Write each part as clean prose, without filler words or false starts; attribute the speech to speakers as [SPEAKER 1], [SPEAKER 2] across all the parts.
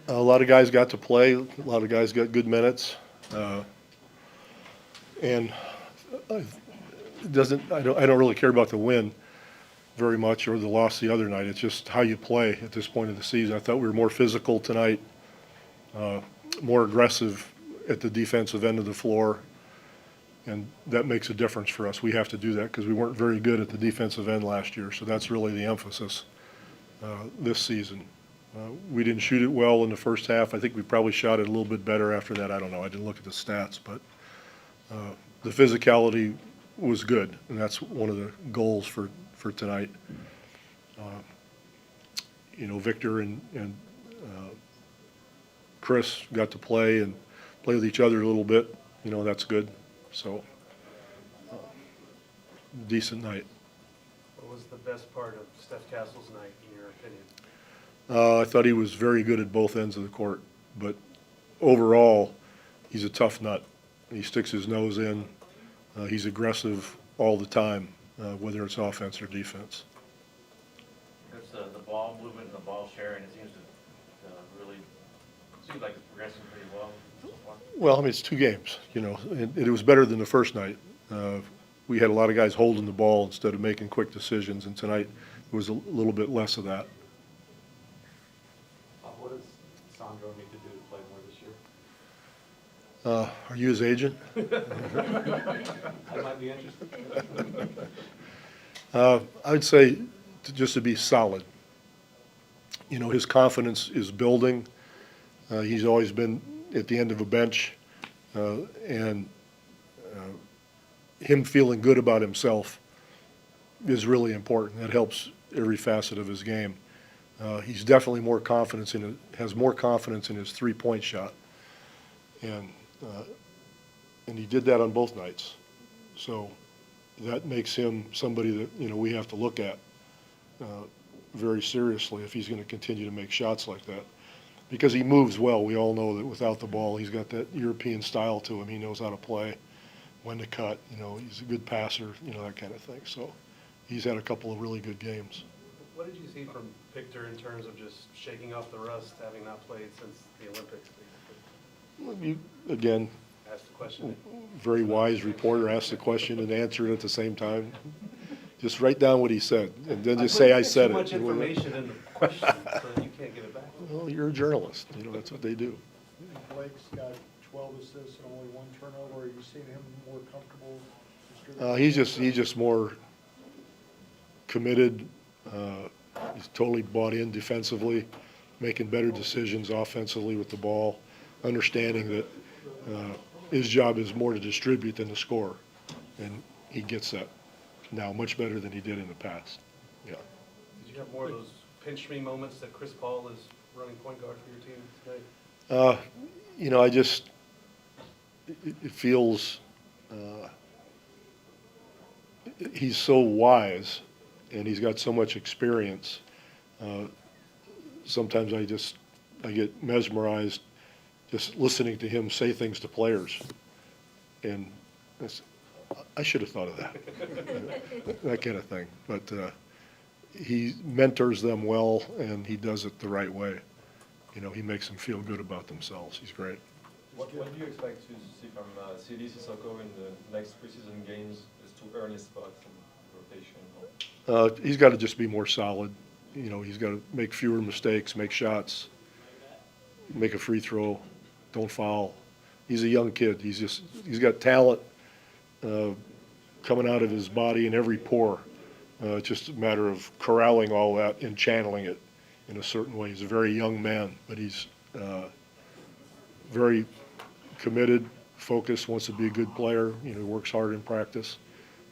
[SPEAKER 1] A lot of guys got to play. A lot of guys got good minutes, and it doesn't. I don't really care about the win very much or the loss the other night. It's just how you play at this point of the season. I thought we were more physical tonight, more aggressive at the defensive end of the floor, and that makes a difference for us. We have to do that because we weren't very good at the defensive end last year, so that's really the emphasis this season. We didn't shoot it well in the first half. I think we probably shot it a little bit better after that. I don't know. I didn't look at the stats, but the physicality was good, and that's one of the goals for tonight. Victor and Chris got to play with each other a little bit. That's good. So, decent night.
[SPEAKER 2] What was the best part of Steph Castle's night, in your opinion?
[SPEAKER 1] I thought he was very good at both ends of the court, but overall, he's a tough nut. He sticks his nose in. He's aggressive all the time, whether it's offense or defense.
[SPEAKER 3] There's the ball movement and the ball sharing. It seems like it's progressing pretty well so far.
[SPEAKER 1] Well, I mean, it's 2 games, it was better than the first night. We had a lot of guys holding the ball instead of making quick decisions, and tonight there was a little bit less of that.
[SPEAKER 4] What does Sandro need to do to play more this year?
[SPEAKER 1] Are you his agent?
[SPEAKER 4] I might be interested.
[SPEAKER 1] I would say just to be solid. His confidence is building. He's always been at the end of a bench, and him feeling good about himself is really important. That helps every facet of his game. He's definitely has more confidence in his three-point shot, and he did that on both nights. So that makes him somebody that we have to look at very seriously if he's going to continue to make shots like that, because he moves well. We all know that without the ball, he's got that European style to him. He knows how to play, when to cut. He's a good passer. That kind of thing. So he's had a couple of really good games.
[SPEAKER 2] What did you see from Victor in terms of just shaking off the rust, having not played since the Olympics?
[SPEAKER 1] Again,
[SPEAKER 2] Asked the question.
[SPEAKER 1] very wise reporter asked the question and answered at the same time. Just write down what he said, and then just say I said it.
[SPEAKER 2] Too much information in the question, so you can't give it back.
[SPEAKER 1] Well, you're a journalist. That's what they do.
[SPEAKER 5] Blake's got 12 assists and only 1 turnover. Are you seeing him more comfortable distributing?
[SPEAKER 1] He's just more committed. He's totally bought in defensively, making better decisions offensively with the ball, understanding that his job is more to distribute than to score, and he gets that now much better than he did in the past. Yeah.
[SPEAKER 2] Did you have more of those pinch me moments that Chris Paul is running point guard for your team tonight?
[SPEAKER 1] It feels he's so wise, and he's got so much experience. Sometimes I get mesmerized just listening to him say things to players, and I should have thought of that, that kind of thing. But he mentors them well, and he does it the right way. He makes them feel good about themselves. He's great.
[SPEAKER 6] What do you expect to see from CD Sissoko in the next preseason games as to earn his spot in rotation?
[SPEAKER 1] He's got to just be more solid. He's got to make fewer mistakes, make shots, make a free throw, don't foul. He's a young kid. He's got talent coming out of his body in every pore. It's just a matter of corralling all that and channeling it in a certain way. He's a very young man, but he's very committed, focused, wants to be a good player. Works hard in practice.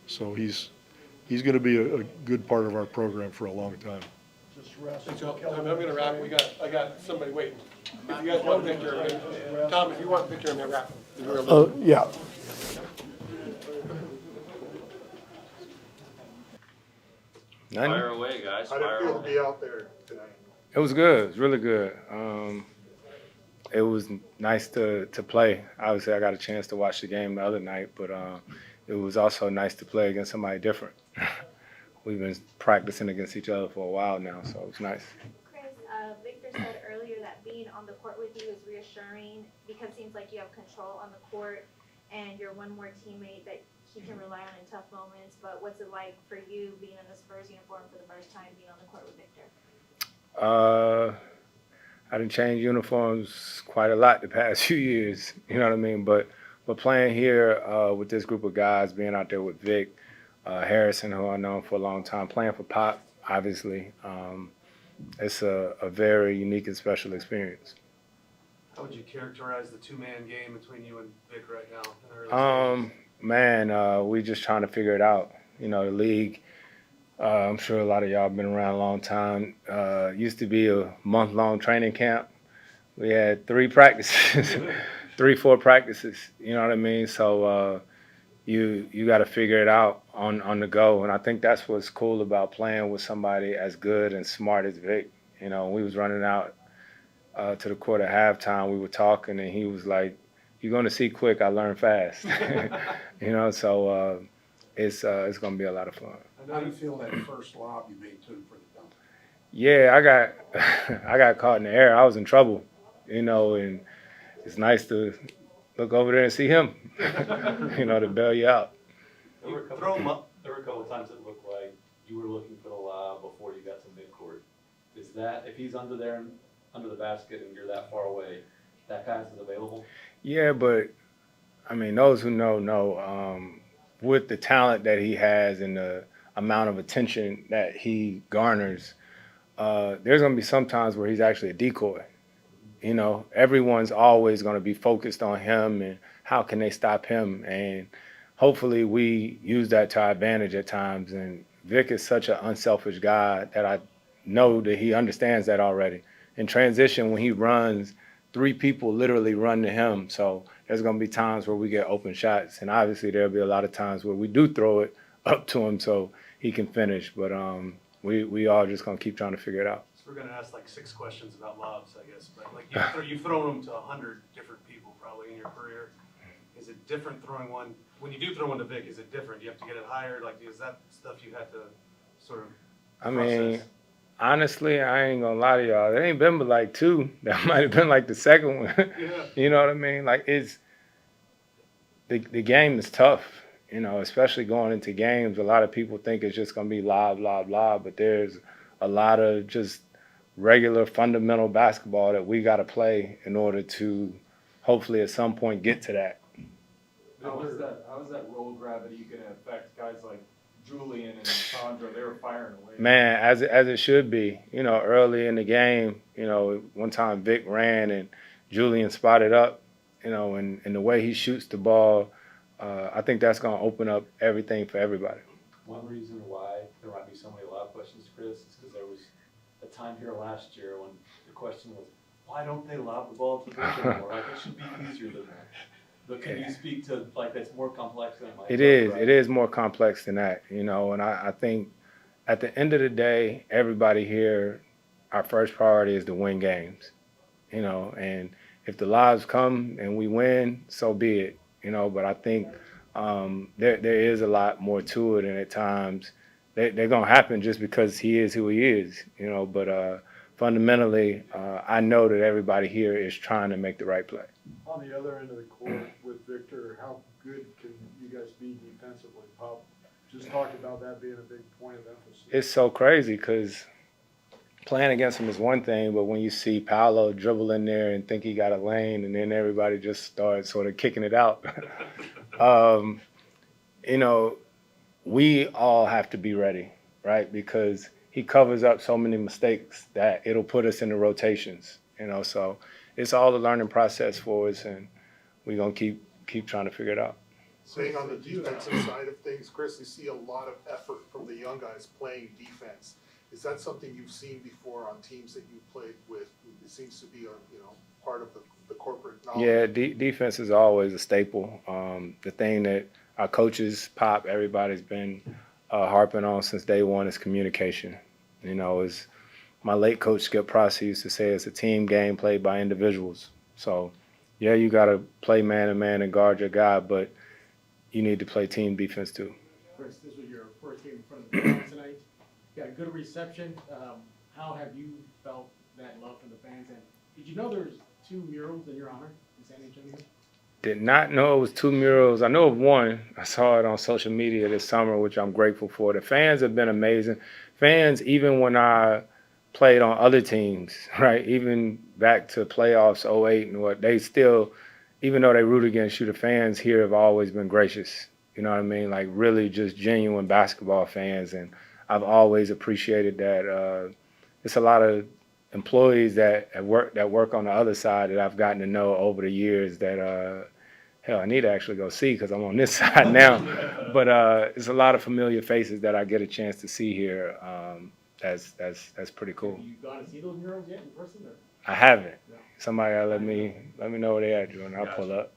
[SPEAKER 1] So he's going to be a good part of our program for a long time.
[SPEAKER 5] Just rest.
[SPEAKER 7] So, Tom, I'm going to wrap. I got somebody waiting. If you guys want Victor, Tom, if you want Victor, I'm going to wrap.
[SPEAKER 1] Yeah.
[SPEAKER 3] Fire away, guys.
[SPEAKER 5] How did it
[SPEAKER 3] Fire
[SPEAKER 5] feel to
[SPEAKER 3] away.
[SPEAKER 5] be out there tonight?
[SPEAKER 8] It was good. It was really good. It was nice to play. Obviously, I got a chance to watch the game the other night, but it was also nice to play against somebody different. We've been practicing against each other for a while now, so it was nice.
[SPEAKER 9] Chris, Victor said earlier that being on the court with you is reassuring because it seems like you have control on the court and you're one more teammate that he can rely on in tough moments. But what's it like for you being in the Spurs uniform for the first time, being on the court with Victor?
[SPEAKER 8] I done changed uniforms quite a lot the past few years. You know what I mean? But playing here with this group of guys, being out there with Vic, Harrison, who I've known for a long time, playing for Pop, obviously, it's a very unique and special experience.
[SPEAKER 2] How would you characterize the two-man game between you and Vic right now in the early stages?
[SPEAKER 8] Man, we just trying to figure it out. You know, the league, I'm sure a lot of y'all have been around a long time. Used to be a month-long training camp. We had 3 practices, 3-4 practices. You know what I mean? So you got to figure it out on the go. And I think that's what's cool about playing with somebody as good and smart as Vic. You know, we was running out to the court at halftime. We were talking, and he was like, "You're going to see quick. I learn fast." You know, so it's going to be a lot of fun.
[SPEAKER 5] How do you feel that first lob you made to him for the dunk?
[SPEAKER 8] Yeah, I got caught in the air. I was in trouble, you know, and it's nice to look over there and see him, you know, to bail you out.
[SPEAKER 4] There were a couple of times it looked like you were looking for the lob before you got to midcourt. Is that, if he's under there, under the basket, and you're that far away, that pass is available?
[SPEAKER 8] Yeah, but, I mean, those who know, with the talent that he has and the amount of attention that he garners, there's going to be some times where he's actually a decoy. You know, everyone's always going to be focused on him and how can they stop him. And hopefully we use that to our advantage at times. And Vic is such an unselfish guy that I know that he understands that already. In transition, when he runs, 3 people literally run to him. So there's going to be times where we get open shots. And obviously there'll be a lot of times where we do throw it up to him so he can finish. But we all just going to keep trying to figure it out.
[SPEAKER 2] So we're going to ask like 6 questions about lobs, I guess. But like you've thrown them to 100 different people probably in your career. Is it different throwing one? When you do throw one to Vic, is it different? Do you have to get it higher? Like, is that stuff you had to sort of
[SPEAKER 8] I
[SPEAKER 2] process?
[SPEAKER 8] mean, honestly, I ain't gonna lie to y'all. There ain't been but like 2. That might have been like the second one.
[SPEAKER 2] Yeah.
[SPEAKER 8] You know what I mean? Like it's the game is tough. You know, especially going into games. A lot of people think it's just gonna be lob, but there's a lot of just regular fundamental basketball that we got to play in order to hopefully at some point get to that.
[SPEAKER 10] How is that roll gravity going to affect guys like Julian and Sandro? They were firing away.
[SPEAKER 8] Man, as it should be. You know, early in the game, you know, one time Vic ran and Julian spotted up, you know, and the way he shoots the ball, I think that's going to open up everything for everybody.
[SPEAKER 4] One reason why there might be so many lob questions, Chris, is because there was a time here last year when the question was, why don't they lob the ball to Vic anymore? Like, it should be easier than that. But can you speak to, like, that's more complex than it might
[SPEAKER 8] It
[SPEAKER 4] look,
[SPEAKER 8] is.
[SPEAKER 4] right?
[SPEAKER 8] It is more complex than that, you know, and I think at the end of the day, everybody here, our first priority is to win games, you know, and if the lives come and we win, so be it, you know, but I think there is a lot more to it, and at times they're going to happen just because he is who he is, you know, but fundamentally, I know that everybody here is trying to make the right play.
[SPEAKER 5] On the other end of the court with Victor, how good can you guys be defensively? Pop just talked about that being a big point of emphasis.
[SPEAKER 8] It's so crazy because playing against him is one thing, but when you see Paolo dribble in there and think he got a lane and then everybody just starts sort of kicking it out, you know, we all have to be ready, right? Because he covers up so many mistakes that it'll put us in the rotations, you know, so it's all a learning process for us, and we're going to keep trying to figure it out.
[SPEAKER 11] Staying on the defensive side of things, Chris, you see a lot of effort from the young guys playing defense. Is that something you've seen before on teams that you've played with? It seems to be part of the corporate knowledge.
[SPEAKER 8] Yeah, defense is always a staple. The thing that our coaches, Pop, everybody's been harping on since day one is communication. You know, as my late coach Skip Prosser used to say, it's a team game played by individuals. So, yeah, you got to play man-to-man and guard your guy, but you need to play team defense too.
[SPEAKER 12] Chris, this was your first game in front of the crowd tonight. You got a good reception. How have you felt that love from the fans. And did you know there's 2 murals in your honor in San Antonio?
[SPEAKER 8] Did not know it was 2 murals. I know of one. I saw it on social media this summer, which I'm grateful for. The fans have been amazing. Fans, even when I played on other teams, right, even back to playoffs 08 and what, they still, even though they root against you, the fans here have always been gracious. You know what I mean? Like really just genuine basketball fans. And I've always appreciated that. It's a lot of employees that work on the other side that I've gotten to know over the years that hell, I need to actually go see because I'm on this side now. But it's a lot of familiar faces that I get a chance to see here. That's pretty cool.
[SPEAKER 12] Have you gone to see those murals yet in person? Or?
[SPEAKER 8] I haven't.
[SPEAKER 12] No.
[SPEAKER 8] Somebody gotta let me know where they at, Drew, and I'll pull up.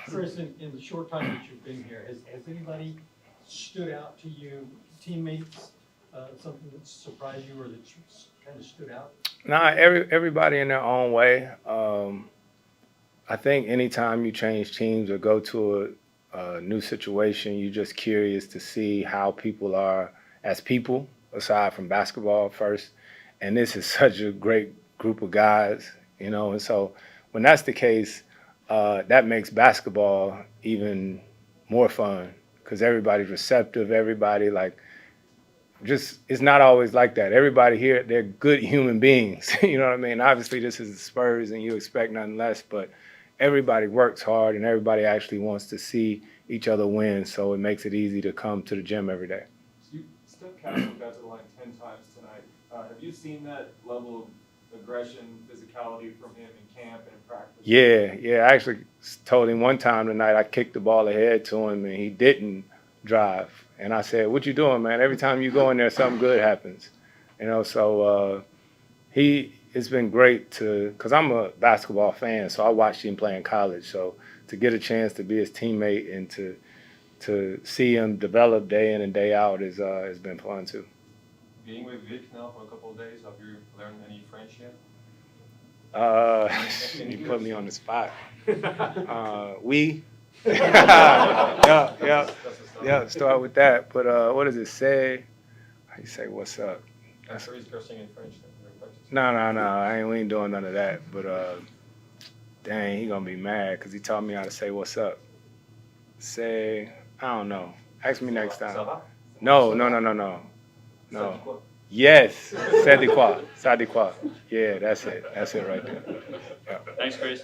[SPEAKER 13] Chris, in the short time that you've been here, has anybody stood out to you, teammates, something that surprised you or that kind of stood out?
[SPEAKER 8] Nah, everybody in their own way. I think anytime you change teams or go to a new situation, you're just curious to see how people are as people, aside from basketball first. And this is such a great group of guys, you know, and so when that's the case, that makes basketball even more fun because everybody's receptive, everybody just, it's not always like that. Everybody here, they're good human beings, you know what I mean? Obviously this is the Spurs and you expect nothing less, but everybody works hard and everybody actually wants to see each other win, so it makes it easy to come to the gym every day.
[SPEAKER 10] Steph Castle got to the line 10 times tonight. Have you seen that level of aggression, physicality from him in camp and in practice?
[SPEAKER 8] Yeah. I actually told him one time tonight I kicked the ball ahead to him and he didn't drive. And I said, "What you doing, man? Every time you go in there, something good happens." You know, so it's been great because I'm a basketball fan, so I watched him play in college. So to get a chance to be his teammate and to see him develop day in and day out has been fun too.
[SPEAKER 6] Being with Vic now for a couple of days, have you learned any French yet?
[SPEAKER 8] You put me on the spot. Oui. Yeah, start with that. But what does it say? How you say what's up?
[SPEAKER 6] I'm sure he's cursing in French.
[SPEAKER 8] No, we ain't doing none of that. But dang, he gonna be mad because he taught me how to say what's up. Say, I don't know. Ask me next time. No. Yes, c'est de quoi? Yeah, that's it right there. Yeah.
[SPEAKER 3] Thanks, Chris.